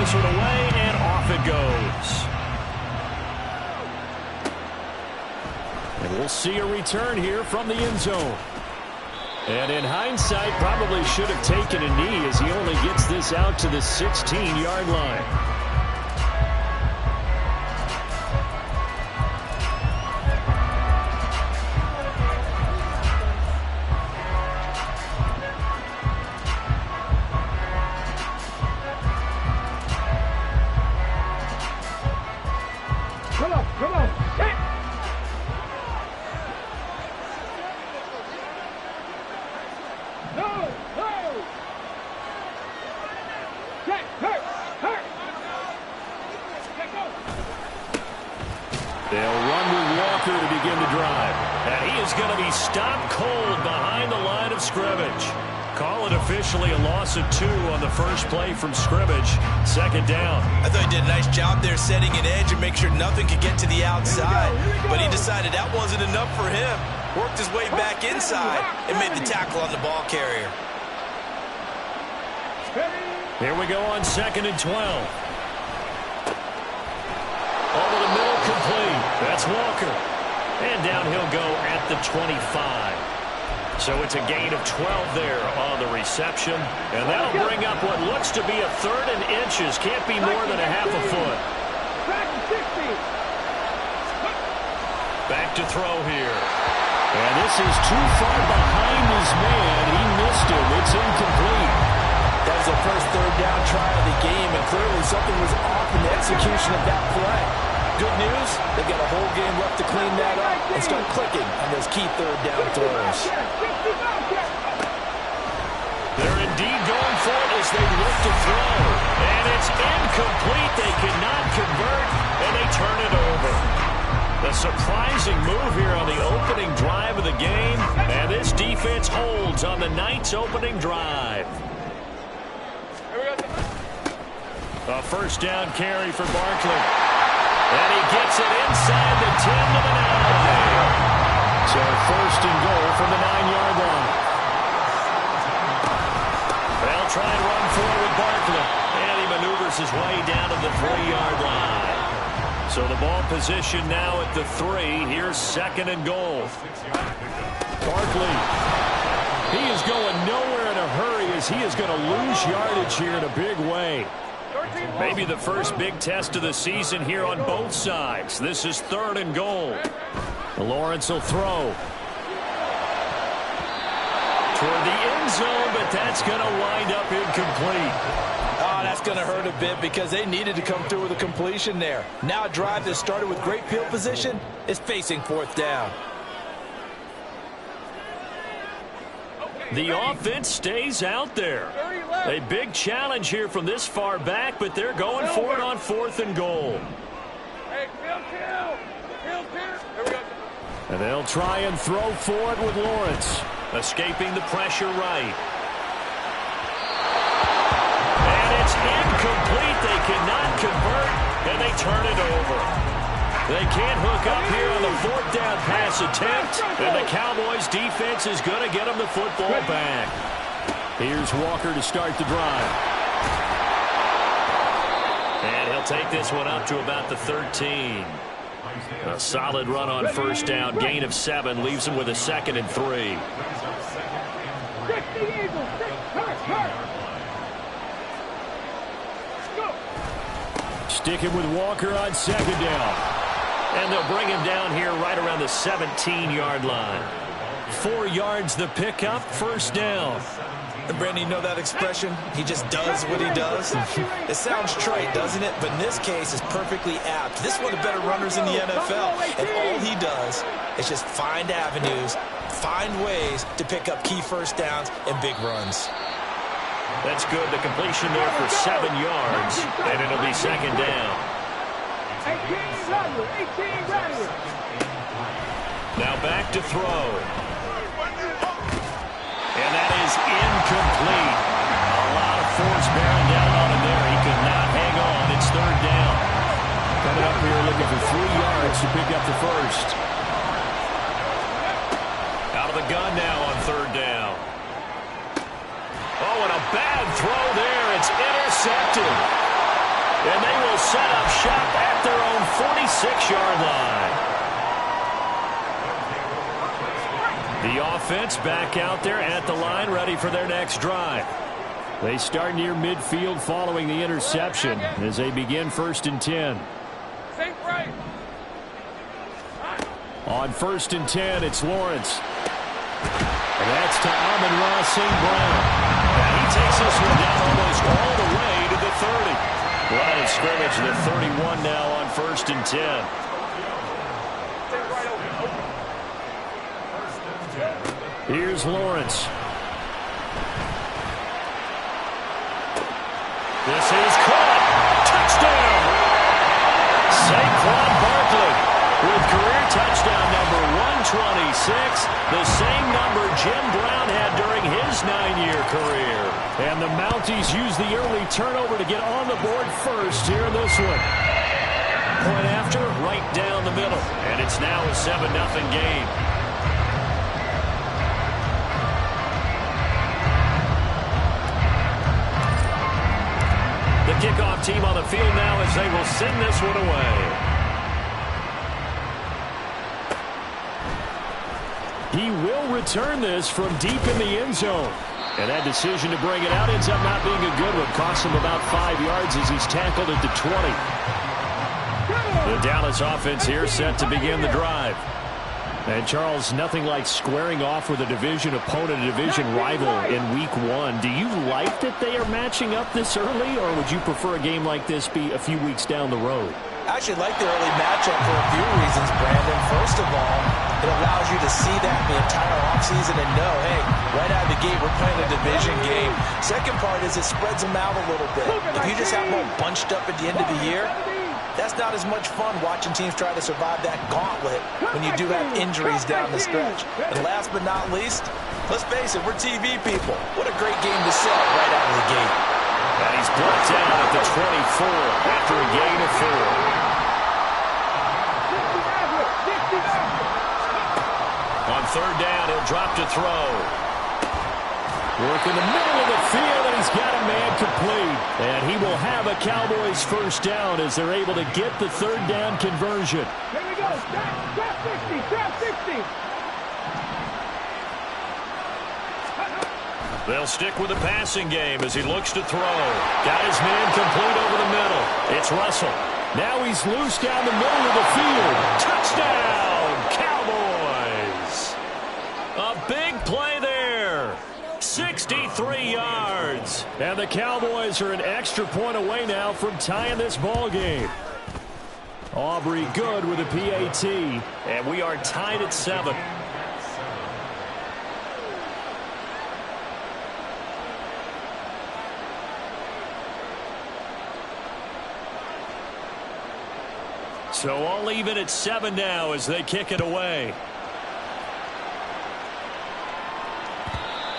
this one away, and off it goes. And we'll see a return here from the end zone. And in hindsight, probably should have taken a knee as he only gets this out to the 16-yard line. Come on. Hey. No. Get hurt. They'll run with Walker to begin the drive. And he is going to be stopped cold behind the line of scrimmage. Call it officially a loss of 2 on the first play from scrimmage. Second down. I thought he did a nice job there setting an edge and make sure nothing could get to the outside. But he decided that wasn't enough for him. Worked his way back inside and made the tackle on the ball carrier. Here we go on 2nd and 12. Over the middle, complete. That's Walker. And down he'll go at the 25. So it's a gain of 12 there on the reception. And that'll bring up what looks to be a 3rd and inches. Can't be more than a half a foot. Back to throw here. And this is too far behind his man. He missed him. It's incomplete. That was the first 3rd down try of the game, and clearly something was off in the execution of that play. Good news, they've got a whole game left to clean that up and start clicking on those key 3rd down throws. They're indeed going for it as they look to throw. And it's incomplete. They cannot convert, and they turn it over. A surprising move here on the opening drive of the game, and this defense holds on the night's opening drive. A first down carry for Barkley. And he gets it inside the 10 to the 9. So first and goal from the 9-yard line. They'll try and run forward with Barkley. And he maneuvers his way down to the 3-yard line. So the ball position now at the 3. Here's 2nd and goal. Barkley. He is going nowhere in a hurry as he is going to lose yardage here in a big way. Maybe the first big test of the season here on both sides. This is 3rd and goal. Lawrence will throw toward the end zone, but that's going to wind up incomplete. Oh, that's going to hurt a bit because they needed to come through with a completion there. Now a drive that started with great field position is facing 4th down. The offense stays out there. A big challenge here from this far back, but they're going for it on 4th and goal. And they'll try and throw for it with Lawrence. Escaping the pressure right. And it's incomplete. They cannot convert, and they turn it over. They can't hook up here on the 4th down pass attempt, and the Cowboys defense is going to get them the football back. Here's Walker to start the drive. And he'll take this one up to about the 13. A solid run on first down, gain of 7, leaves him with a 2nd and 3. Sticking with Walker on 2nd down. And they'll bring him down here right around the 17-yard line. 4 yards the pickup, first down. And Brandon, you know that expression? He just does what he does. It sounds trite, doesn't it? But in this case, it's perfectly apt. This is one of the better runners in the NFL. And all he does is just find avenues, find ways to pick up key first downs and big runs. That's good. The completion there for 7 yards. And it'll be 2nd down. Now back to throw. And that is incomplete. A lot of force bearing down on him there. He could not hang on. It's 3rd down. Coming up here looking for 3 yards to pick up the first. Out of the gun now on 3rd down. Oh, and a bad throw there. It's intercepted. set up shop at their own 46-yard line. The offense back out there at the line, ready for their next drive. They start near midfield following the interception as they begin 1st and 10. On 1st and 10, it's Lawrence. And that's to Amon-Ra St. Brown. And he takes this one down almost all the way to the 30. Line of scrimmage to the 31 now on 1st and 10. Here's Lawrence. This is caught. Touchdown. Saquon Barkley with career touchdown number 126, the same number Jim Brown had during his 9-year career. And the Mounties use the early turnover to get on the board first here in this one. Point after, right down the middle. And it's now a 7-0 game. The kickoff team on the field now as they will send this one away. He will return this from deep in the end zone. And that decision to bring it out ends up not being a good one. Costs him about 5 yards as he's tackled at the 20. The Dallas offense here set to begin the drive. And Charles, nothing like squaring off with a division opponent, a division rival in week 1. Do you like that they are matching up this early, or would you prefer a game like this be a few weeks down the road? I actually like the early matchup for a few reasons, Brandon. First of all, it allows you to see that the entire offseason and know, hey, right out of the gate, we're playing a division game. Second part is it spreads them out a little bit. If you just have them all bunched up at the end of the year, that's not as much fun watching teams try to survive that gauntlet when you do have injuries down the stretch. And last but not least, let's face it, we're TV people. What a great game to sell right out of the gate. And he's brought down at the 24 after a gain of 4. On 3rd down, he'll drop to throw. Work in the middle of the field, and he's got a man complete. And he will have a Cowboys first down as they're able to get the 3rd down conversion. Here we go. Trap 60. Trap 60. They'll stick with the passing game as he looks to throw. Got his man complete over the middle. It's Russell. Now he's loose down the middle of the field. Touchdown, Cowboys. A big play there. 63 yards. And the Cowboys are an extra point away now from tying this ball game. Aubrey good with a PAT. And we are tied at 7. So all even at 7 now as they kick it away.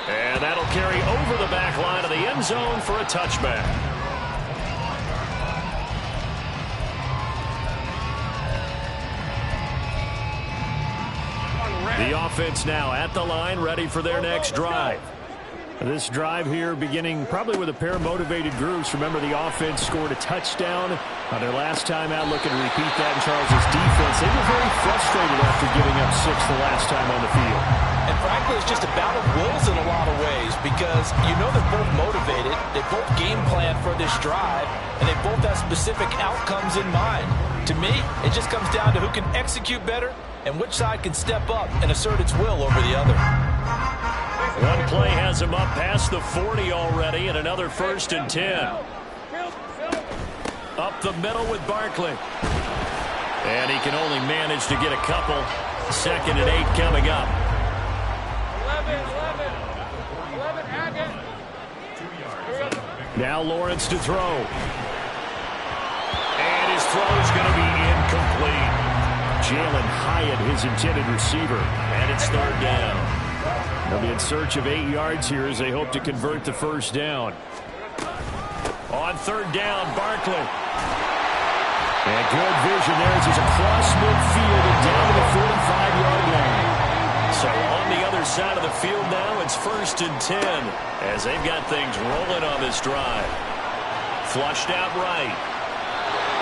And that'll carry over the back line of the end zone for a touchback. The offense now at the line, ready for their next drive. This drive here beginning probably with a pair of motivated groups. Remember, the offense scored a touchdown on their last time out, looking to repeat that in Charles's defense. They were very frustrated after giving up 6 the last time on the field. And frankly, it's just a battle of wills in a lot of ways because you know they're both motivated, they both game plan for this drive, and they both have specific outcomes in mind. To me, it just comes down to who can execute better and which side can step up and assert its will over the other. One play has him up past the 40 already, and another 1st and 10. Up the middle with Barkley. And he can only manage to get a couple. 2nd and 8 coming up. 11, Haggett. Now Lawrence to throw. And his throw is going to be incomplete. Jalen Hyatt, his intended receiver. And it's 3rd down. They'll be in search of 8 yards here as they hope to convert the 1st down. On 3rd down, Barkley. And good vision there as he's across midfield and down to the 45-yard line. So on the other side of the field now, it's 1st and 10 as they've got things rolling on this drive. Flushed out right.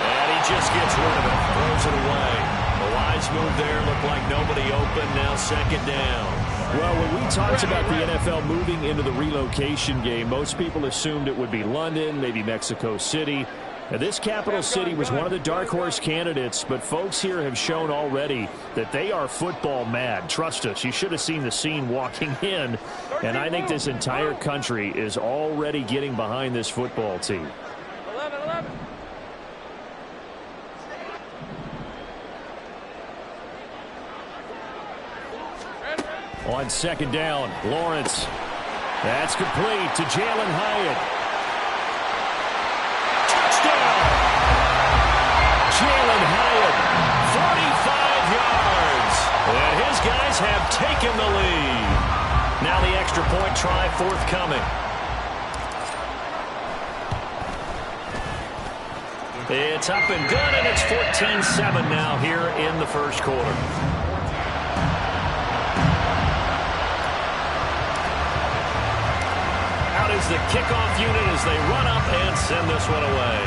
And he just gets rid of it. Throws it away. A wise move there. Looked like nobody open. Now second down. Well, when we talked about the NFL moving into the relocation game, most people assumed it would be London, maybe Mexico City. Now, this capital city was one of the dark horse candidates, but folks here have shown already that they are football mad. Trust us, you should have seen the scene walking in, and I think this entire country is already getting behind this football team. 11. On second down, Lawrence. That's complete to Jalen Hyatt. Touchdown! Jalen Hyatt, 45 yards. And his guys have taken the lead. Now the extra point try forthcoming. It's up and good, and it's 14-7 now here in the first quarter. Out is the kickoff unit as they run up and send this one away.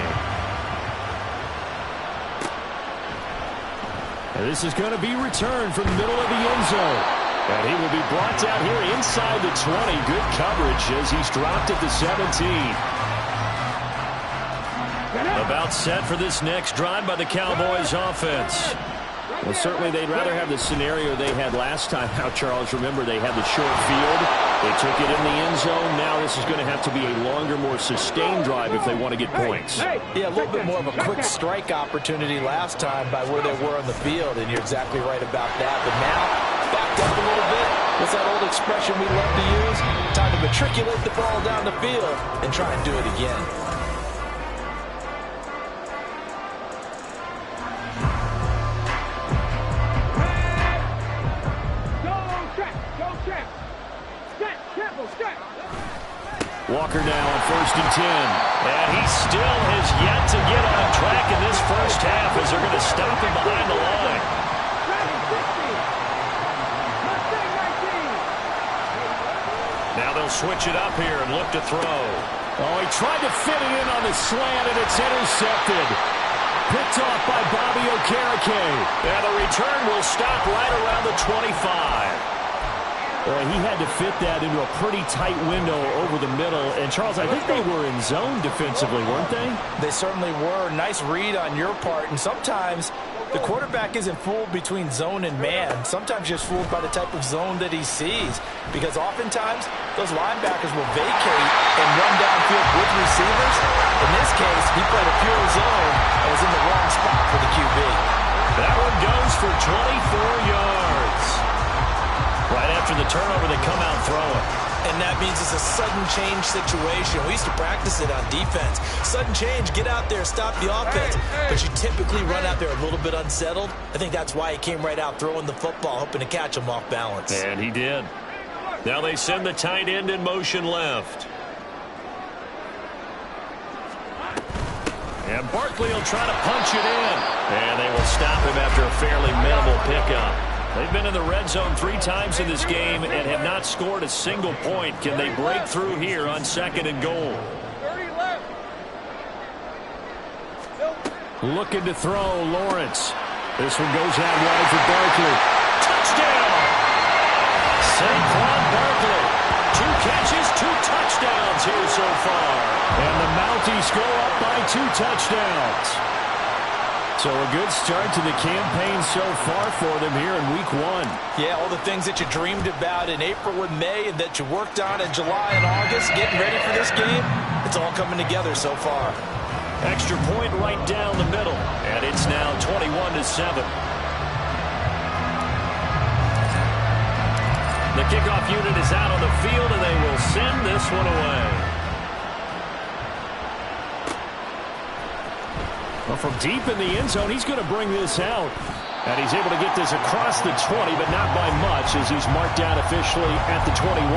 And this is going to be returned from the middle of the end zone. And he will be brought down here inside the 20. Good coverage as he's dropped at the 17. About set for this next drive by the Cowboys offense. Well, certainly they'd rather have the scenario they had last time out, Charles. Remember, they had the short field. They took it in the end zone. Now this is going to have to be a longer, more sustained drive if they want to get points. Yeah, a little bit more of a quick strike opportunity last time by where they were on the field, and you're exactly right about that. But now, backed up a little bit. What's that old expression we love to use? Time to matriculate the ball down the field and try and do it again. Walker now on 1st and 10. And he still has yet to get on track in this first half as they're going to stop him behind the line. Now they'll switch it up here and look to throw. Oh, he tried to fit it in on the slant, and it's intercepted. Picked off by Bobby Okereke. And the return will stop right around the 25. Well, he had to fit that into a pretty tight window over the middle. And, Charles, I think they were in zone defensively, weren't they? They certainly were. Nice read on your part. And sometimes the quarterback isn't fooled between zone and man. Sometimes just fooled by the type of zone that he sees. Because oftentimes, those linebackers will vacate and run downfield with receivers. In this case, he played a pure zone and was in the wrong spot for the QB. That one goes for 24 yards. Right after the turnover, they come out throwing. And that means it's a sudden change situation. We used to practice it on defense. Sudden change, get out there, stop the offense. But you typically run out there a little bit unsettled. I think that's why he came right out throwing the football, hoping to catch him off balance. And he did. Now they send the tight end in motion left. And Barkley will try to punch it in. And they will stop him after a fairly minimal pickup. They've been in the red zone 3 times in this game and have not scored a single point. Can they break through here on 2nd and goal? 30 left. Looking to throw, Lawrence. This one goes out wide for Barkley. Touchdown! Saquon Barkley. 2 catches, 2 touchdowns here so far. And the Mounties go up by 2 touchdowns. So a good start to the campaign so far for them here in week 1. Yeah, all the things that you dreamed about in April and May and that you worked on in July and August, getting ready for this game, it's all coming together so far. Extra point right down the middle, and it's now 21-7. The kickoff unit is out on the field, and they will send this one away. Well, from deep in the end zone, he's going to bring this out. And he's able to get this across the 20, but not by much as he's marked down officially at the 21.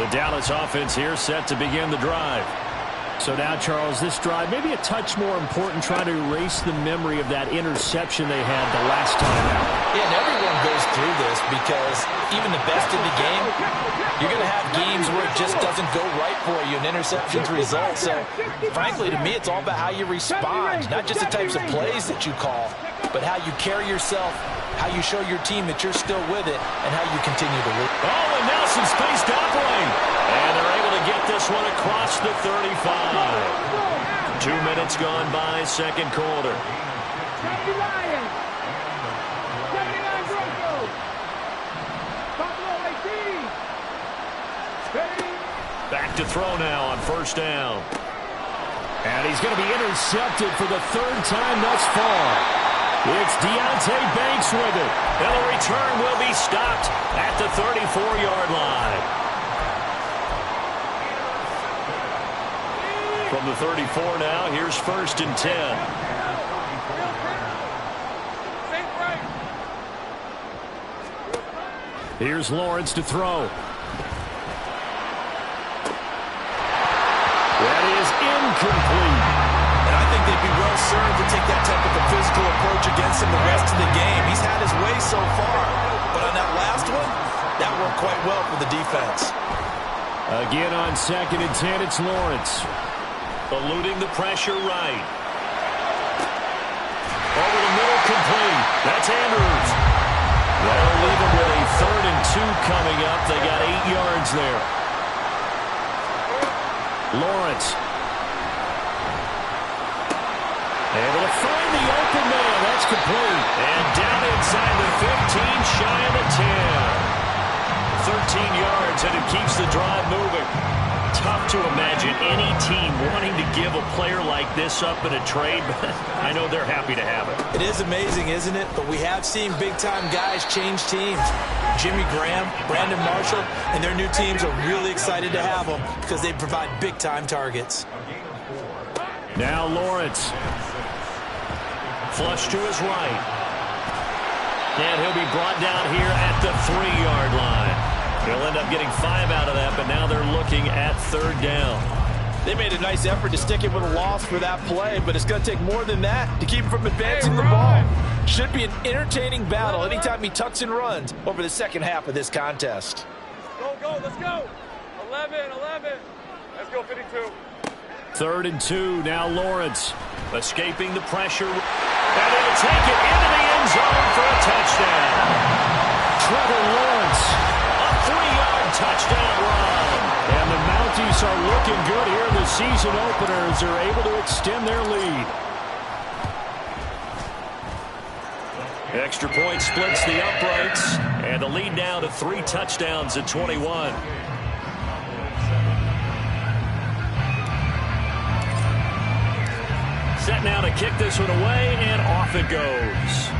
The Dallas offense here set to begin the drive. So now, Charles, this drive maybe a touch more important, trying to erase the memory of that interception they had the last time out. Yeah, and everyone goes through this because even the best in the game, you're going to have games where it just doesn't go right for you, and interceptions result. So, frankly, to me, it's all about how you respond, not just the types of plays that you call, but how you carry yourself, how you show your team that you're still with it, and how you continue to win. Oh, and now some space to operate. And they're able to get this one across the 35. 2 minutes gone by, second quarter. Back to throw now on first down. And he's going to be intercepted for the third time thus far. It's Deontay Banks with it. And the return will be stopped at the 34-yard line. From the 34 now, here's first and 10. Here's Lawrence to throw. That is incomplete. And I think they'd be well served to take that type of a physical approach against him the rest of the game. He's had his way so far, but on that last one, that worked quite well for the defense. Again on second and 10, it's Lawrence. Eluding the pressure right. Over the middle, complete. That's Andrews. That'll leave them with a 3rd and 2 coming up. They got 8 yards there. Lawrence. Able to find the open man. That's complete. And down inside the 15, shy of the 10. 13 yards, and it keeps the drive moving. Tough to imagine any team wanting to give a player like this up in a trade, but I know they're happy to have it. It is amazing, isn't it? But we have seen big-time guys change teams. Jimmy Graham, Brandon Marshall, and their new teams are really excited to have them because they provide big-time targets. Now Lawrence. Flush to his right. And he'll be brought down here at the 3-yard line. He'll end up getting 5 out of that, but now they're looking at 3rd down. They made a nice effort to stick it with a loss for that play, but it's going to take more than that to keep him from advancing the ball. Should be an entertaining battle anytime he tucks and runs over the second half of this contest. Go, let's go. 11. Let's go, 52. 3rd and 2, now Lawrence. Escaping the pressure. And he'll take it into the end zone for a touchdown. Trevor Lawrence. A 3-yard touchdown run. And the Mounties are looking good here in the season openers. They're able to extend their lead. Extra point splits the uprights. And the lead now to 3 touchdowns at 21. Set now to kick this one away, and off it goes.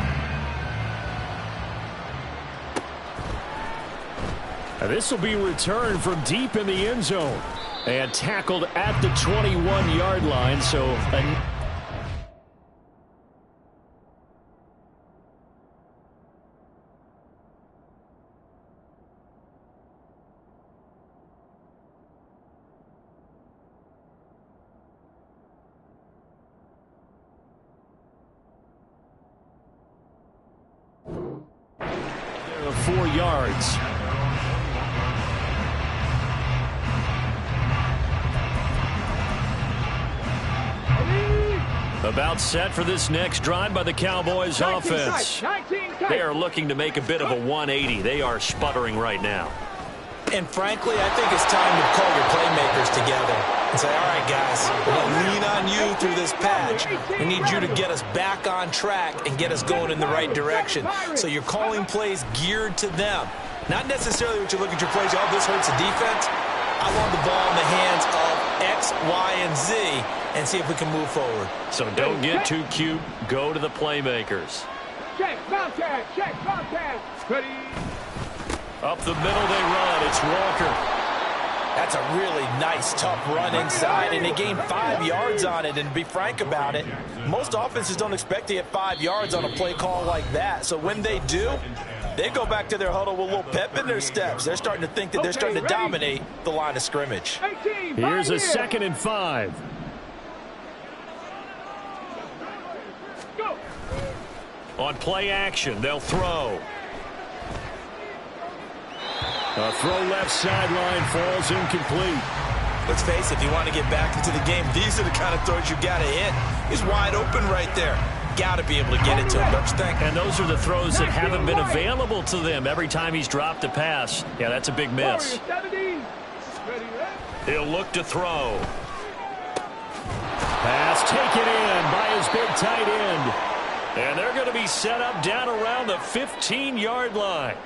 This will be returned from deep in the end zone and tackled at the 21-yard line. So a 4 yards. About set for this next drive by the Cowboys offense. They are looking to make a bit of a 180. They are sputtering right now. And frankly, I think it's time to call your playmakers together and say, all right, guys, we're going to lean on you through this patch. We need you to get us back on track and get us going in the right direction. So you're calling plays geared to them. Not necessarily what you look at your plays, oh, this hurts the defense. I want the ball in the hands of X, Y, and Z and see if we can move forward. So don't get too cute. Go to the playmakers. Check, ready. Up the middle they run. It's Walker. That's a really nice, tough run inside, and they gained 5 yards on it. And to be frank about it, most offenses don't expect to get 5 yards on a play call like that. So when they do, they go back to their huddle with a little pep in their steps. They're starting to think that they're starting to dominate the line of scrimmage. Here's a 2nd and 5. Go. On play action, they'll throw. A throw left sideline falls incomplete. Let's face it, if you want to get back into the game, these are the kind of throws you got to hit. He's wide open right there. Got to be able to get it to him, don't you think? And those are the throws that haven't been available to them every time he's dropped a pass. Yeah, that's a big miss. He'll look to throw. Pass taken in by his big tight end. And they're going to be set up down around the 15-yard line.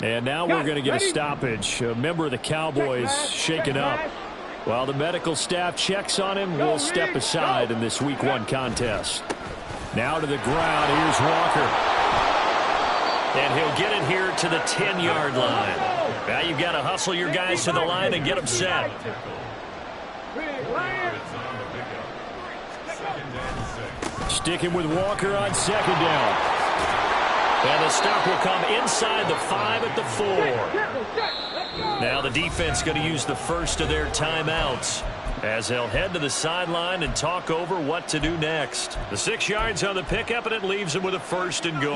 And now we're going to get a stoppage. A member of the Cowboys shaken up. While the medical staff checks on him, we'll step aside in this Week 1 contest. Now to the ground. Here's Walker. And he'll get it here to the 10-yard line. Now you've got to hustle your guys to the line and get them set. Sticking with Walker on second down. And the stop will come inside the 5 at the 4. Now the defense going to use the first of their timeouts as they'll head to the sideline and talk over what to do next. The 6 yards on the pickup, and it leaves them with a 1st and goal.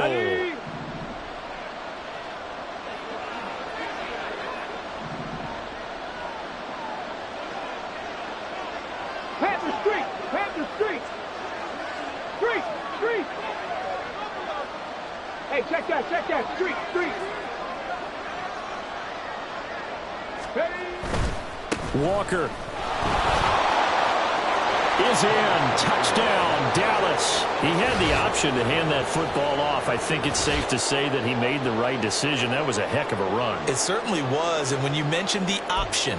Hey, check that, street. Walker is in. Touchdown, Dallas. He had the option to hand that football off. I think it's safe to say that he made the right decision. That was a heck of a run. It certainly was, and when you mentioned the option,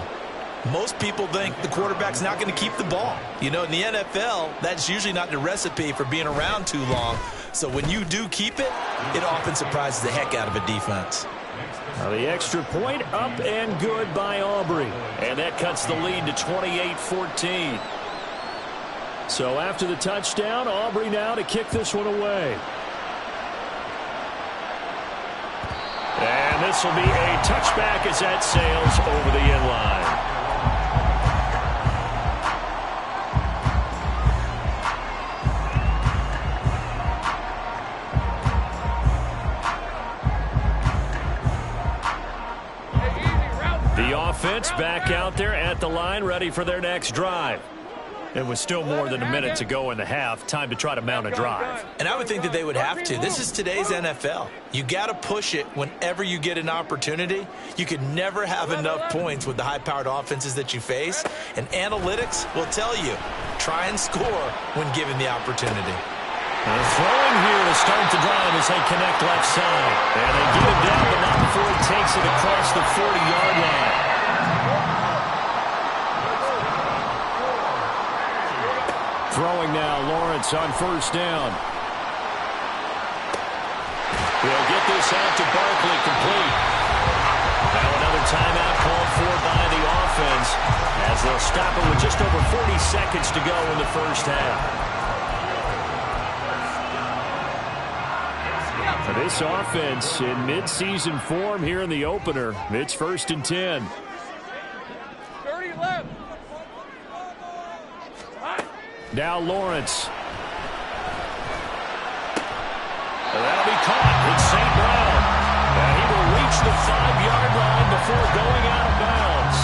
most people think the quarterback's not going to keep the ball. You know, in the NFL, that's usually not the recipe for being around too long. So when you do keep it, it often surprises the heck out of a defense. Now the extra point up and good by Aubrey. And that cuts the lead to 28-14. So after the touchdown, Aubrey now to kick this one away. And this will be a touchback as that sails over the end line. Offense back out there at the line, ready for their next drive. It was still more than a minute to go in the half. Time to try to mount a drive. And I would think that they would have to. This is today's NFL. You got to push it whenever you get an opportunity. You can never have enough points with the high-powered offenses that you face. And analytics will tell you, try and score when given the opportunity. And throwing here to start the drive as they connect left side. And they get it down, but not before he takes it across the 40-yard line. Throwing now, Lawrence on first down. He'll get this out to Barkley, complete. Now another timeout called for by the offense as they'll stop it with just over 40 seconds to go in the first half. This offense in mid-season form here in the opener. It's 1st and 10. 30 left. Now Lawrence. That'll be caught. It's St. Brown. And he will reach the 5-yard line before going out of bounds.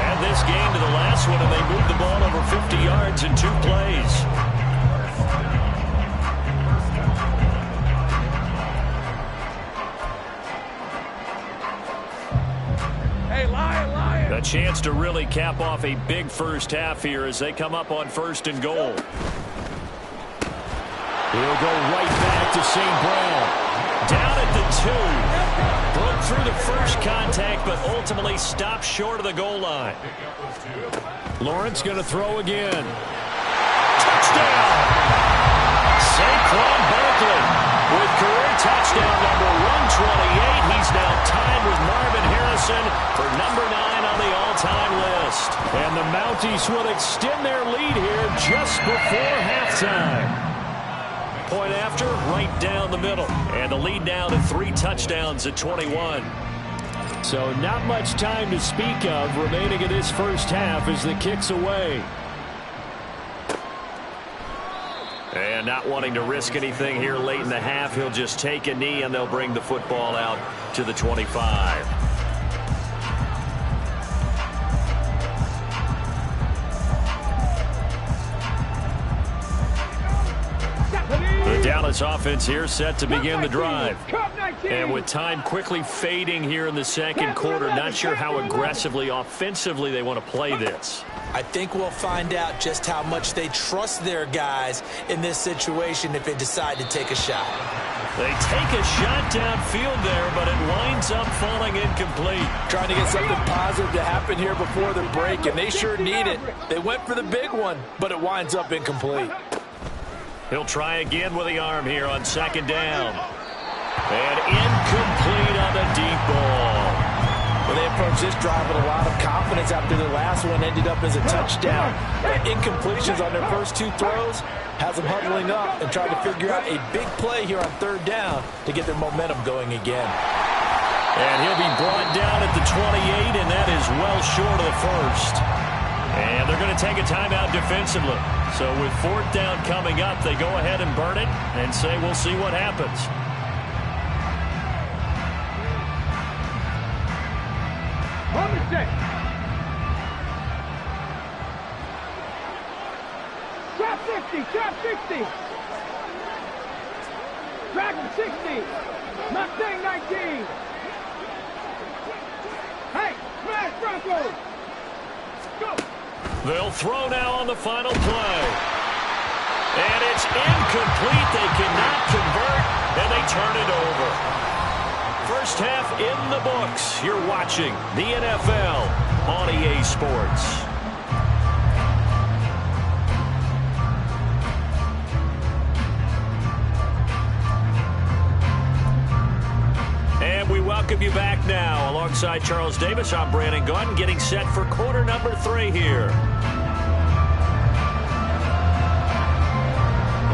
And this game to the last one, and they moved the ball over 50 yards in 2 plays. A chance to really cap off a big first half here as they come up on 1st and goal. He'll go right back to St. Brown. Down at the 2. Broke through the first contact, but ultimately stopped short of the goal line. Lawrence going to throw again. Touchdown! Saquon Barkley with career touchdown number 128. He's now tied with Marvin Harrison for number 9 on the all-time list. And the Mounties will extend their lead here just before halftime. Point after, right down the middle. And the lead now to 3 touchdowns at 21. So not much time to speak of remaining in this first half as the kick's away. And not wanting to risk anything here late in the half, he'll just take a knee and they'll bring the football out to the 25. Broncos offense here set to begin the drive. And with time quickly fading here in the second quarter, not sure how aggressively, offensively they want to play this. I think we'll find out just how much they trust their guys in this situation if they decide to take a shot. They take a shot downfield there, but it winds up falling incomplete. Trying to get something positive to happen here before the break, and they sure need it. They went for the big one, but it winds up incomplete. He'll try again with the arm here on second down. And incomplete on the deep ball. Well, they approached this drive with a lot of confidence after their last one ended up as a touchdown. Incompletions on their first two throws has them huddling up and trying to figure out a big play here on third down to get their momentum going again. And he'll be brought down at the 28, and that is well short of the first. And they're going to take a timeout defensively. So with fourth down coming up, they go ahead and burn it and say we'll see what happens. Trap 50, trap 60. Dragon 60. Mustang 19. Hey, smash Broncos. Go. They'll throw now on the final play. And it's incomplete. They cannot convert, and they turn it over. First half in the books. You're watching the NFL on EA Sports. And we welcome you back now. Alongside Charles Davis, I'm Brandon Gunn, getting set for quarter number 3 here.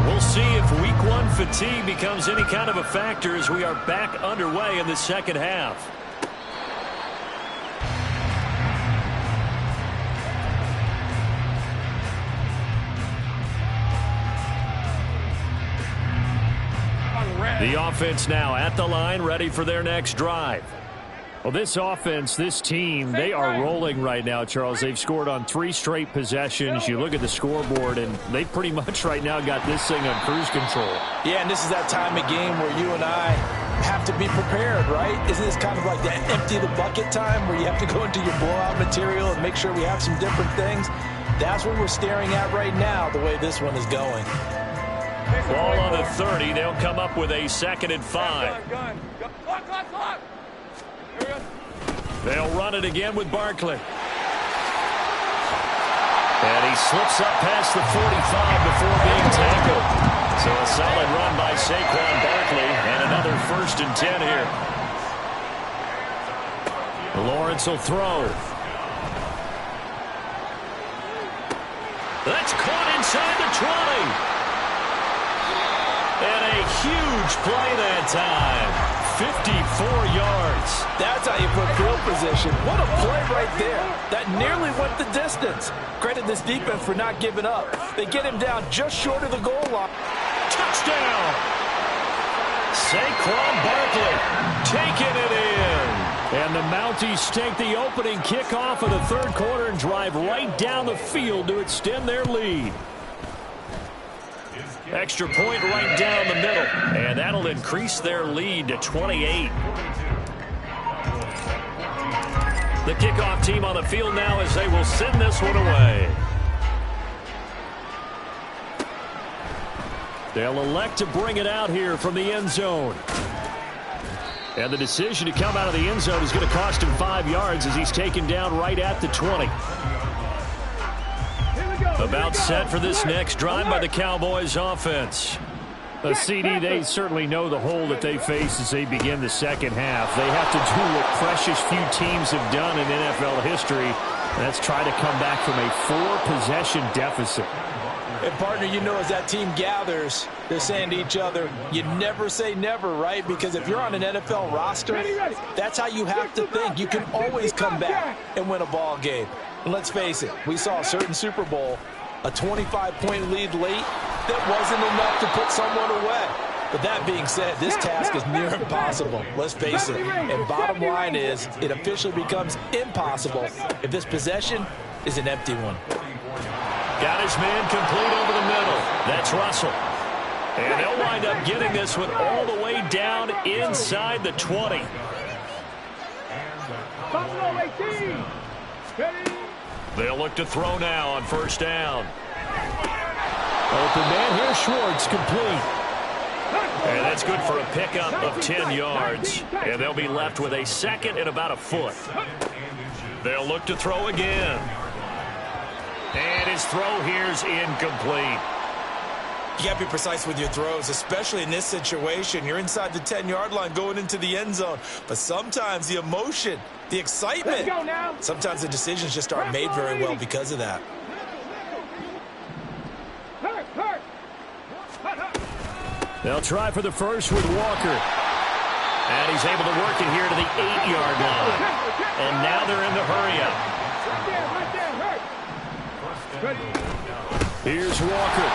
We'll see if week 1 fatigue becomes any kind of a factor as we are back underway in the second half. The offense now at the line, ready for their next drive. Well, this offense, this team, they are rolling right now, Charles. They've scored on 3 straight possessions. You look at the scoreboard, and they pretty much right now got this thing on cruise control. Yeah, and this is that time of game where you and I have to be prepared, right? Isn't this kind of like that empty the bucket time where you have to go into your blowout material and make sure we have some different things? That's what we're staring at right now, the way this one is going. Ball on the 30. They'll come up with a 2nd and 5. Clock. They'll run it again with Barkley. And he slips up past the 45 before being tackled. So a solid run by Saquon Barkley, and another 1st and 10 here. Lawrence will throw. That's caught inside the 20. And a huge play that time. 54 yards. That's how you put field position. What a play right there. That nearly went the distance. Credit this defense for not giving up. They get him down just short of the goal line. Touchdown. Saquon Barkley taking it in. And the Mounties take the opening kickoff of the 3rd quarter and drive right down the field to extend their lead. Extra point right down the middle, and that'll increase their lead to 28. The kickoff team on the field now as they will send this one away. They'll elect to bring it out here from the end zone. And the decision to come out of the end zone is going to cost him 5 yards as he's taken down right at the 20. About set for this next drive by the Cowboys offense. CD, they certainly know the hole that they face as they begin the second half. They have to do what precious few teams have done in NFL history, and that's try to come back from a 4-possession deficit. And, partner, you know, as that team gathers, they're saying to each other, you never say never, right? Because if you're on an NFL roster, that's how you have to think. You can always come back and win a ball game. And let's face it, we saw a certain Super Bowl, a 25-point lead late, that wasn't enough to put someone away. But that being said, this task is near impossible. Let's face it. And bottom line is, it officially becomes impossible if this possession is an empty one. Got his man complete over the middle. That's Russell. And they'll wind up getting this one all the way down inside the 20. They'll look to throw now on first down. Open man here, Schwartz, complete. And that's good for a pickup of 10 yards. And they'll be left with a second and about a foot. They'll look to throw again. And his throw here's incomplete. You got to be precise with your throws, especially in this situation. You're inside the 10-yard line going into the end zone. But sometimes the emotion, the excitement, sometimes the decisions just aren't made very well because of that. They'll try for the first with Walker. And he's able to work it here to the 8-yard line. And now they're in the hurry-up. Here's Walker.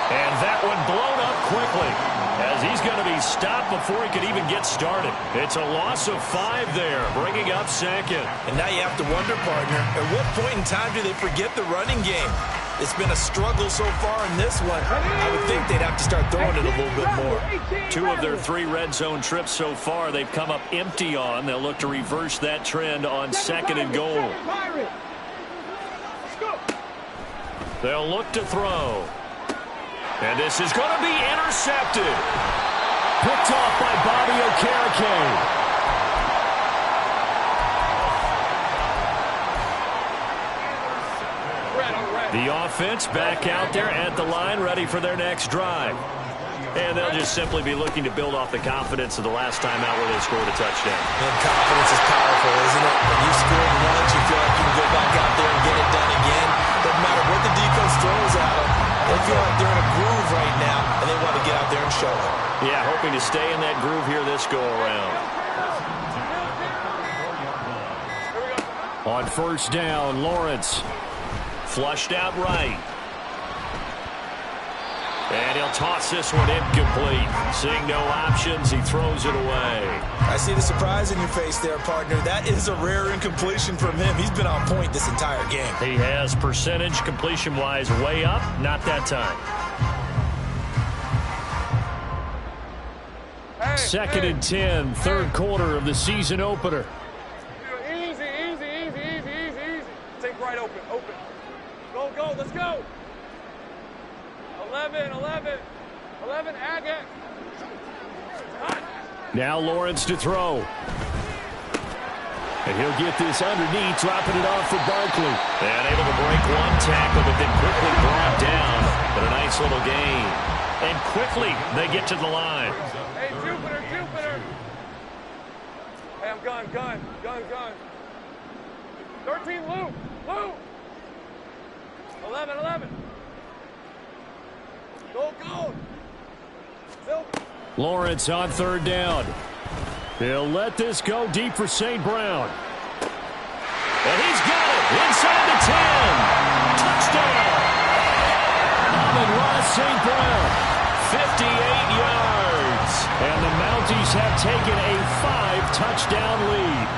And that one blown up quickly as he's going to be stopped before he could even get started. It's a loss of 5 there, bringing up second. And now you have to wonder, partner, at what point in time do they forget the running game? It's been a struggle so far in this one. I would think they'd have to start throwing it a little bit more. 2 of their 3 red zone trips so far they've come up empty on. They'll look to reverse that trend on second and goal. They'll look to throw. And this is going to be intercepted. Picked off by Bobby Okereke. The offense back out there at the line, ready for their next drive. And they'll just simply be looking to build off the confidence of the last time out where they scored a touchdown. And confidence is powerful, isn't it? When you scored once, you feel like you can go back out there and get it done again. Doesn't matter what the defense throws at them. They feel like they're in a groove right now, and they want to get out there and show it. Yeah, hoping to stay in that groove here this go-around. On first down, Lawrence. Flushed out right. And he'll toss this one incomplete. Seeing no options, he throws it away. I see the surprise in your face there, partner. That is a rare incompletion from him. He's been on point this entire game. He has percentage completion-wise way up. Not that time. Second and 10, third quarter of the season opener. Easy. Take right open. Go, let's go. 11, Agate. Now Lawrence to throw. And he'll get this underneath, dropping it off for Barkley. And able to break one tackle, but then quickly brought down. But a nice little gain. And quickly they get to the line. Hey, Jupiter. Hey, I'm gun. 13, Lou. 11. Go. Lawrence on third down. He'll let this go deep for St. Brown. And he's got it inside the 10. Touchdown. Amon-Ra St. Brown. 58 yards. And the Mounties have taken a 5-touchdown lead.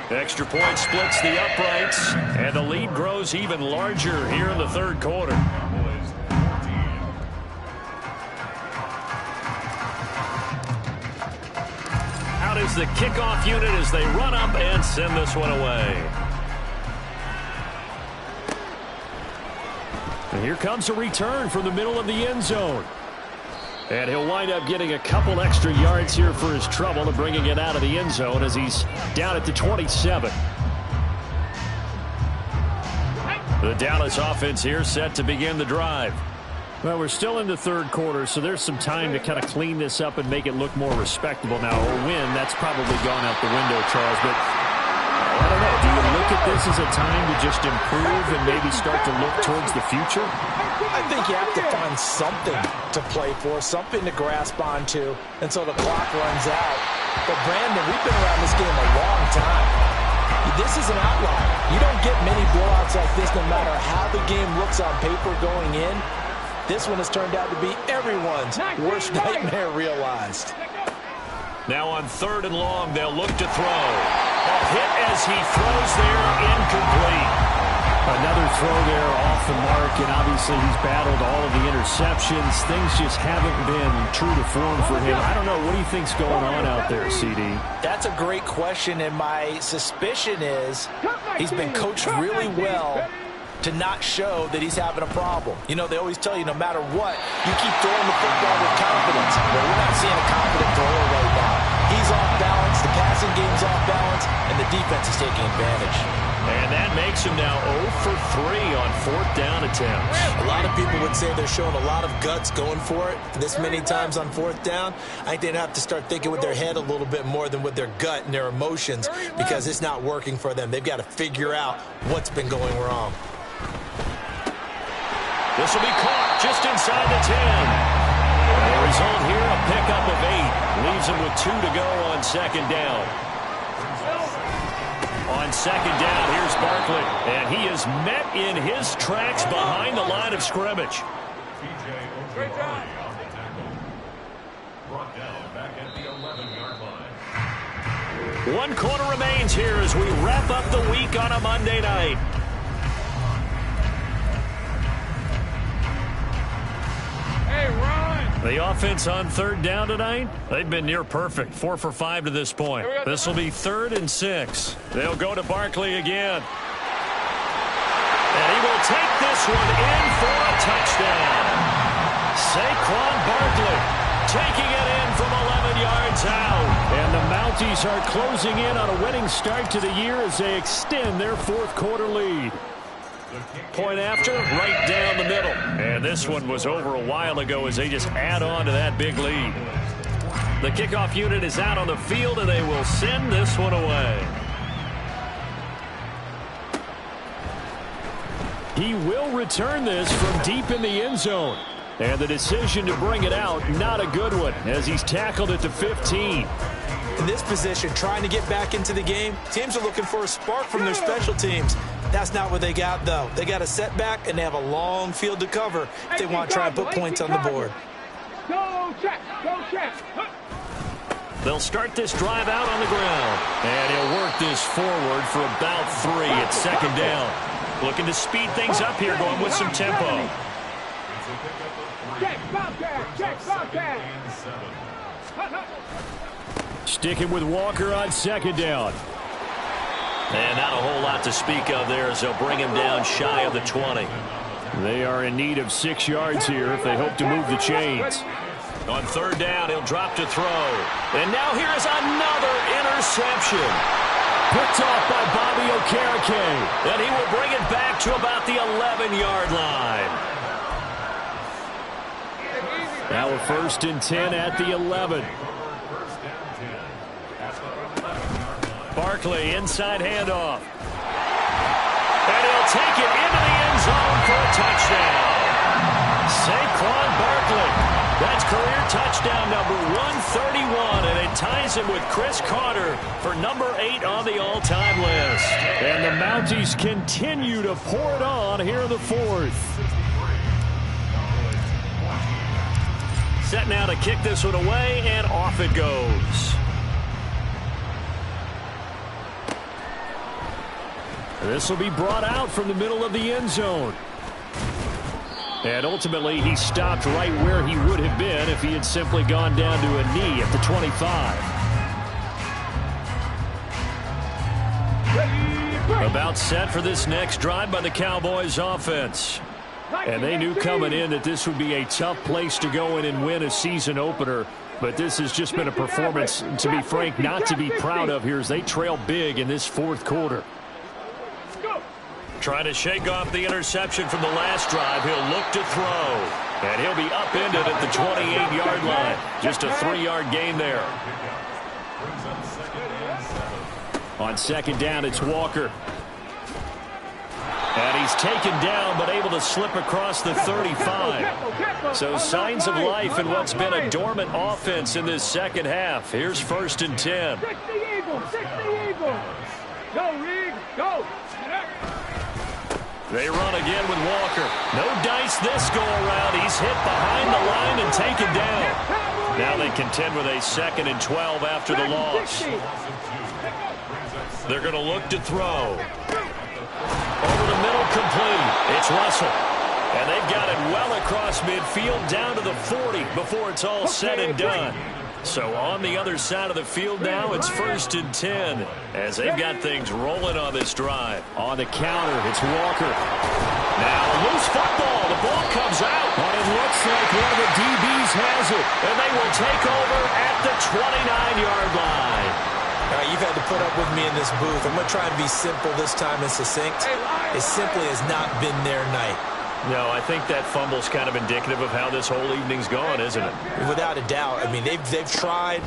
Extra point splits the uprights, and the lead grows even larger here in the third quarter. Out is the kickoff unit as they run up and send this one away. And here comes a return from the middle of the end zone. And he'll wind up getting a couple extra yards here for his trouble and bringing it out of the end zone as he's down at the 27. The Dallas offense here set to begin the drive. Well, we're still in the third quarter, so there's some time to kind of clean this up and make it look more respectable. Now, a win, that's probably gone out the window, Charles, but I don't know. Do you look at this as a time to just improve and maybe start to look towards the future? I think you have to find something to play for, something to grasp onto until the clock runs out. But, Brandon, we've been around this game a long time. This is an outlier. You don't get many blowouts like this no matter how the game looks on paper going in. This one has turned out to be everyone's worst nightmare realized. Now on third and long, they'll look to throw. A hit as he throws there, incomplete. Another throw there off the mark, and obviously he's battled all of the interceptions. Things just haven't been true to form for him. I don't know. What do you think's going on out there, CD? That's a great question, and my suspicion is he's been coached really well to not show that he's having a problem. You know, they always tell you no matter what, you keep throwing the football with confidence. But we're not seeing a confident thrower right now. He's off balance, the passing game's off balance, and the defense is taking advantage. And that makes him now 0 for 3 on 4th down attempts. A lot of people would say they're showing a lot of guts going for it this many times on 4th down. I think they'd have to start thinking with their head a little bit more than with their gut and their emotions, because it's not working for them. They've got to figure out what's been going wrong. This will be caught just inside the 10. The result here, a pickup of 8. Leaves him with 2 to go on 2nd down. On 2nd down, here's Barkley. And he is met in his tracks behind the line of scrimmage. Great job. Brought down back at the 11-yard line. 1 quarter remains here as we wrap up the week on a Monday night. Hey, run! The offense on 3rd down tonight, they've been near perfect. 4 for 5 to this point. This will be 3rd and 6. They'll go to Barkley again. And he will take this one in for a touchdown. Saquon Barkley taking it in from 11 yards out. And the Mounties are closing in on a winning start to the year as they extend their 4th quarter lead. Point after, right down the middle. And this one was over a while ago as they just add on to that big lead. The kickoff unit is out on the field, and they will send this one away. He will return this from deep in the end zone. And the decision to bring it out, not a good one, as he's tackled at the 15. In this position, trying to get back into the game, teams are looking for a spark from their special teams. That's not what they got, though. They got a setback, and they have a long field to cover if they want to try and put points on the board. Go check! Go check! They'll start this drive out on the ground. And he'll work this forward for about 3 at 2nd down. Looking to speed things up here, going with some tempo. Check, Bobcat! Check, Bobcat! Sticking with Walker on 2nd down. And not a whole lot to speak of there as they'll bring him down shy of the 20. They are in need of 6 yards here if they hope to move the chains. On 3rd down, he'll drop to throw. And now here is another interception. Picked off by Bobby Okereke. And he will bring it back to about the 11-yard line. Now a 1st and 10 at the 11. Barkley, inside handoff. And he'll take it into the end zone for a touchdown. Saquon Barkley. That's career touchdown number 131, and it ties him with Chris Carter for number 8 on the all-time list. And the Mounties continue to pour it on here in the 4th. Set now to kick this one away, and off it goes. This will be brought out from the middle of the end zone. And ultimately, he stopped right where he would have been if he had simply gone down to a knee at the 25. About set for this next drive by the Cowboys offense. And they knew coming in that this would be a tough place to go in and win a season opener. But this has just been a performance, to be frank, not to be proud of here as they trail big in this 4th quarter. Trying to shake off the interception from the last drive. He'll look to throw. And he'll be upended at the 28-yard line. Just a 3-yard gain there. On 2nd down, it's Walker. And he's taken down, but able to slip across the 35. So signs of life in what's been a dormant offense in this 2nd half. Here's 1st and 10. 60 Eagles! 60 Eagles! Go, Reed! Go! They run again with Walker. No dice this go-around. He's hit behind the line and taken down. Now they contend with a 2nd and 12 after the loss. They're going to look to throw. Over the middle, complete. It's Russell. And they've got it well across midfield down to the 40 before it's all said and done. So on the other side of the field now, it's 1st and 10 as they've got things rolling on this drive. On the counter, it's Walker. Now loose football. The ball comes out. And it looks like one of the DBs has it. And they will take over at the 29-yard line. All right, you've had to put up with me in this booth. I'm going to try and be simple this time and succinct. It simply has not been their night. No, I think that fumble's kind of indicative of how this whole evening's gone, isn't it? Without a doubt. I mean, they've tried,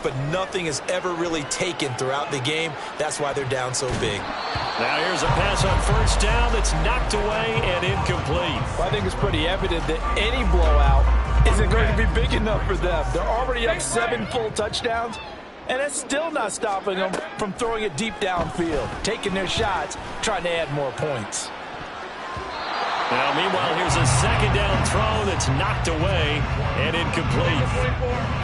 but nothing has ever really taken throughout the game. That's why they're down so big. Now here's a pass on 1st down that's knocked away and incomplete. Well, I think it's pretty evident that any blowout isn't going to be big enough for them. They're already up 7 full touchdowns, and it's still not stopping them from throwing it deep downfield, taking their shots, trying to add more points. Now, meanwhile, here's a 2nd down throw that's knocked away and incomplete.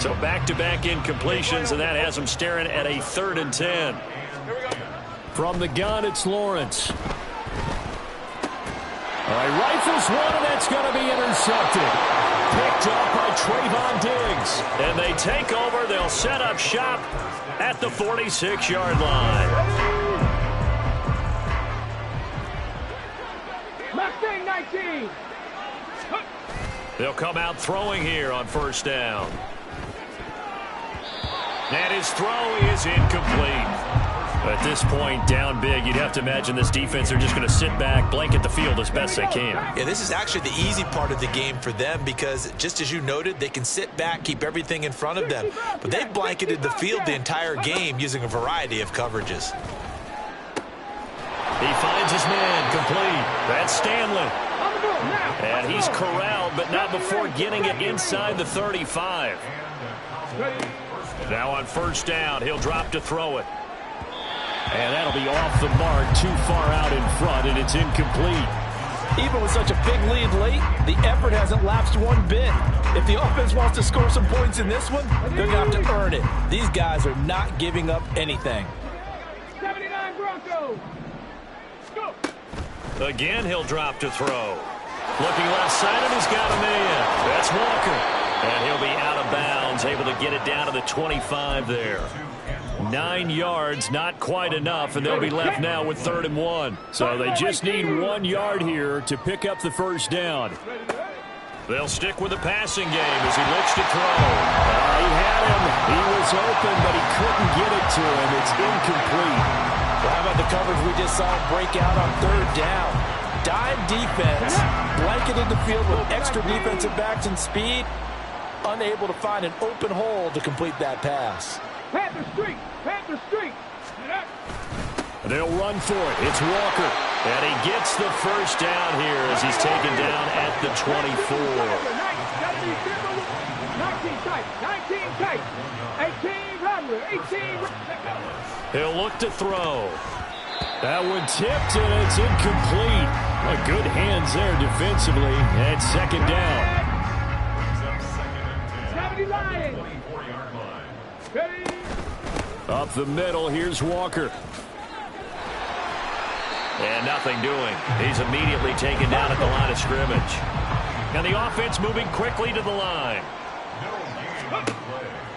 So back-to-back incompletions, and that has them staring at a 3rd and 10. From the gun, it's Lawrence. All right, rifles one, and that's going to be intercepted. Picked up by Trayvon Diggs. And they take over. They'll set up shop at the 46-yard line. Mustang 19. They'll come out throwing here on 1st down. And his throw is incomplete. At this point, down big, you'd have to imagine this defense are just going to sit back, blanket the field as best they can. Yeah, this is actually the easy part of the game for them because, just as you noted, they can sit back, keep everything in front of them. But they've blanketed the field the entire game using a variety of coverages. He finds his man, complete. That's Stanley. And he's corralled, but not before getting it inside the 35. Now on 1st down, he'll drop to throw it. And that'll be off the mark, too far out in front, and it's incomplete. Even with such a big lead late, the effort hasn't lapsed one bit. If the offense wants to score some points in this one, they're going to have to earn it. These guys are not giving up anything. 79 Broncos. Go. Again, he'll drop to throw. Looking left side, and he's got a man. That's Walker. And he'll be out of bounds, able to get it down to the 25 there. 9 yards, not quite enough, and they'll be left now with 3rd and 1. So they just need 1 yard here to pick up the 1st down. They'll stick with the passing game as he looks to throw. He had him. He was open, but he couldn't get it to him. It's incomplete. Well, how about the coverage we just saw break out on 3rd down? Dime defense, blanketed the field with extra defensive backs and speed, unable to find an open hole to complete that pass. Panther Street. Panther Street. They'll run for it. It's Walker. And he gets the 1st down here as he's taken down at the 24. 19 tight. 19 tight. 18 runner. 18. He'll look to throw. That one tipped, and it's incomplete. Good hands there defensively. And 2nd down. 70 Lions. Up the middle, here's Walker. And nothing doing. He's immediately taken down at the line of scrimmage. And the offense moving quickly to the line.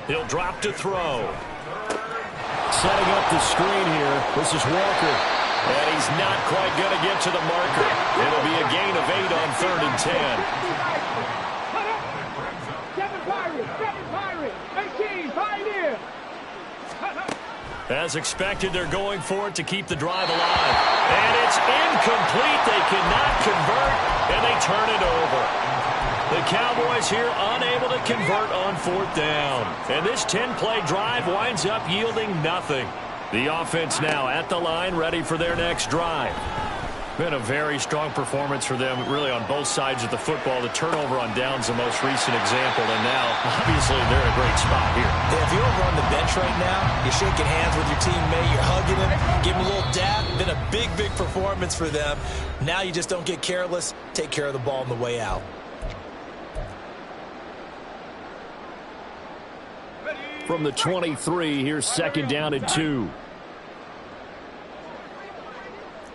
He'll drop to throw. Setting up the screen here. This is Walker. And he's not quite going to get to the marker. It'll be a gain of 8 on 3rd and 10. 7 Pirates. 18 Pioneer. As expected, they're going for it to keep the drive alive. And it's incomplete. They cannot convert, and they turn it over. The Cowboys here unable to convert on 4th down. And this 10-play drive winds up yielding nothing. The offense now at the line, ready for their next drive. Been a very strong performance for them, really, on both sides of the football. The turnover on downs, the most recent example, and now, obviously, they're in a great spot here. Yeah, if you're over on the bench right now, you're shaking hands with your teammate, you're hugging him, giving him a little dab. Been a big, big performance for them. Now you just don't get careless. Take care of the ball on the way out. From the 23, here's 2nd down and 2.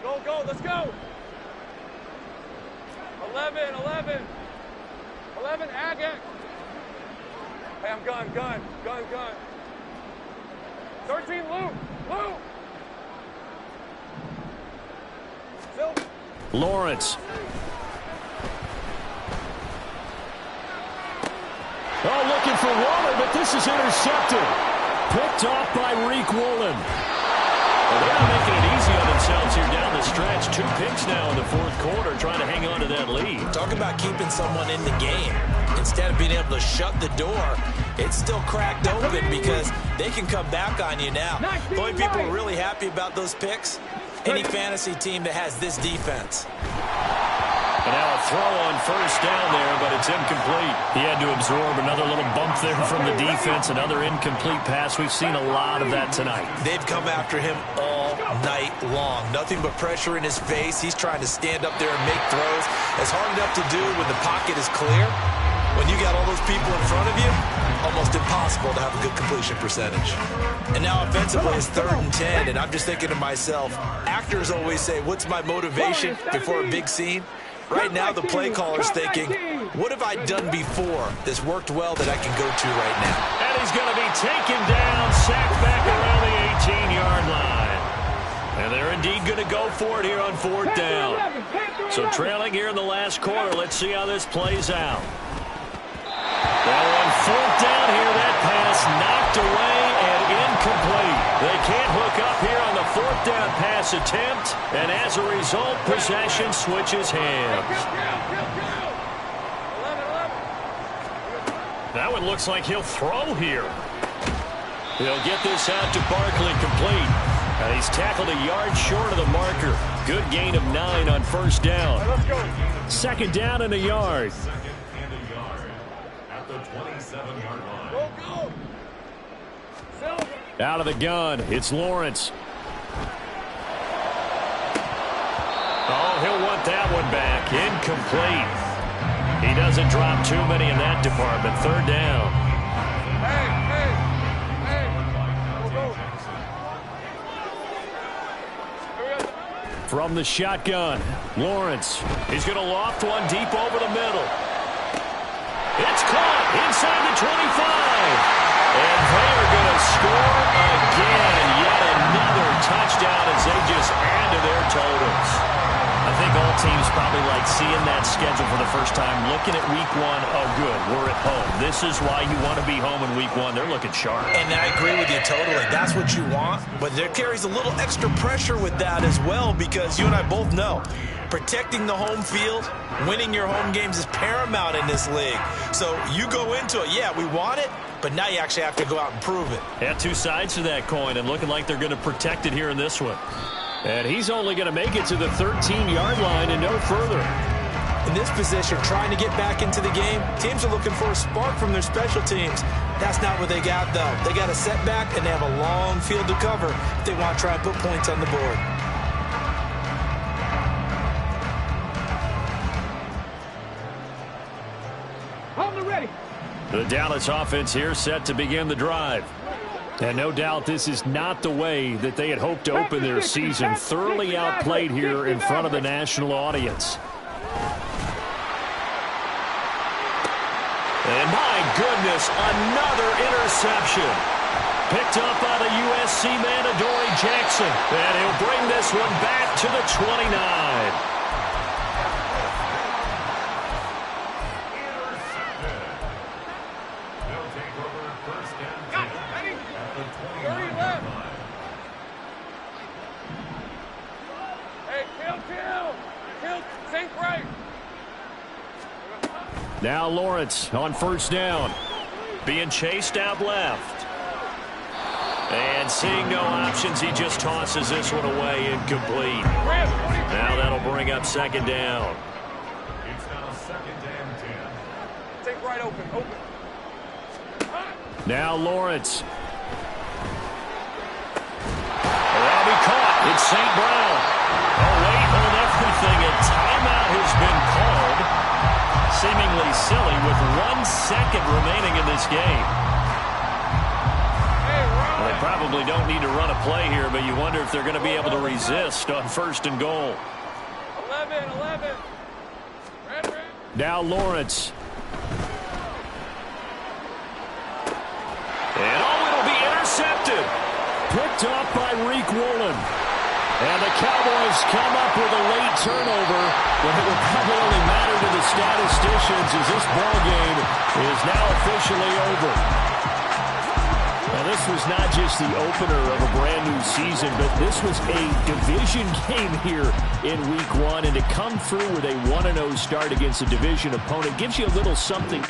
Go, go, Let's go. 11, Agate. Hey, I'm gun. 13, Lou. Silver. Lawrence. Oh, looking for Waller, but this is intercepted. Picked off by Reek Woolen. Well, they're not making it easy on themselves here down the stretch. 2 picks now in the fourth quarter, trying to hang on to that lead. Talk about keeping someone in the game. Instead of being able to shut the door, it's still cracked open because they can come back on you now. The only people who are really happy about those picks, any fantasy team that has this defense. And now a throw on first down there, but it's incomplete. He had to absorb another little bump there from the defense, another incomplete pass. We've seen a lot of that tonight. They've come after him all night long. Nothing but pressure in his face. He's trying to stand up there and make throws. It's hard enough to do when the pocket is clear. When you got all those people in front of you, almost impossible to have a good completion percentage. And now offensively it's 3rd and 10, and I'm just thinking to myself, actors always say, what's my motivation before a big scene? Right now the play caller's thinking, what have I done before that's worked well that I can go to right now? And he's going to be taken down, sacked back around the 18-yard line. And they're indeed going to go for it here on 4th down. So trailing here in the last quarter, let's see how this plays out. Well, on 4th down here, that pass knocked away and incomplete. They can't hook up here on the 4th down pass attempt, and as a result, possession switches hands. That one looks like he'll throw here. He'll get this out to Barkley complete. And he's tackled a yard short of the marker. Good gain of 9 on 1st down. 2nd down and a yard. The 27-yard line. Go. Out of the gun, it's Lawrence. Oh, he'll want that one back. Incomplete. He doesn't drop too many in that department. 3rd down. Hey. From the shotgun, Lawrence. He's going to loft one deep over the middle. It's caught inside the 25. And they are going to score again. Yet another touchdown as they just add to their totals. I think all teams probably like seeing that schedule for the first time, looking at week 1. Oh, good, we're at home. This is why you want to be home in week 1. They're looking sharp. And I agree with you totally. That's what you want. But there carries a little extra pressure with that as well, because you and I both know protecting the home field, winning your home games is paramount in this league. So you go into it, yeah, we want it, but now you actually have to go out and prove it. Yeah, 2 sides to that coin, and looking like they're going to protect it here in this one. And he's only going to make it to the 13-yard line and no further. In this position, trying to get back into the game, teams are looking for a spark from their special teams. That's not what they got, though. They got a setback, and they have a long field to cover if they want to try and put points on the board. The Dallas offense here set to begin the drive. And no doubt this is not the way that they had hoped to open their season. Thoroughly outplayed here in front of the national audience. And my goodness, another interception. Picked up by the USC man, Adoree Jackson. And he'll bring this one back to the 29. Now Lawrence on 1st down. Being chased out left. And seeing no options, he just tosses this one away, incomplete. Now that'll bring up 2nd down. It's now 2nd and 10. Take right open. Now Lawrence. That'll be caught. It's St. Brown. Oh, wait, hold everything. A timeout has been called. Seemingly silly with 1 second remaining in this game. Well, they probably certainly don't need to run a play here, but you wonder if they're going to be able to resist on 1st and goal. 11. Now Lawrence. And it'll be intercepted. Picked off by Reek Woolen. And the Cowboys come up with a late turnover, but it will probably only matter to the statisticians as this ball game is now officially over. Now, this was not just the opener of a brand-new season, but this was a division game here in Week 1, and to come through with a 1-0 start against a division opponent gives you a little something.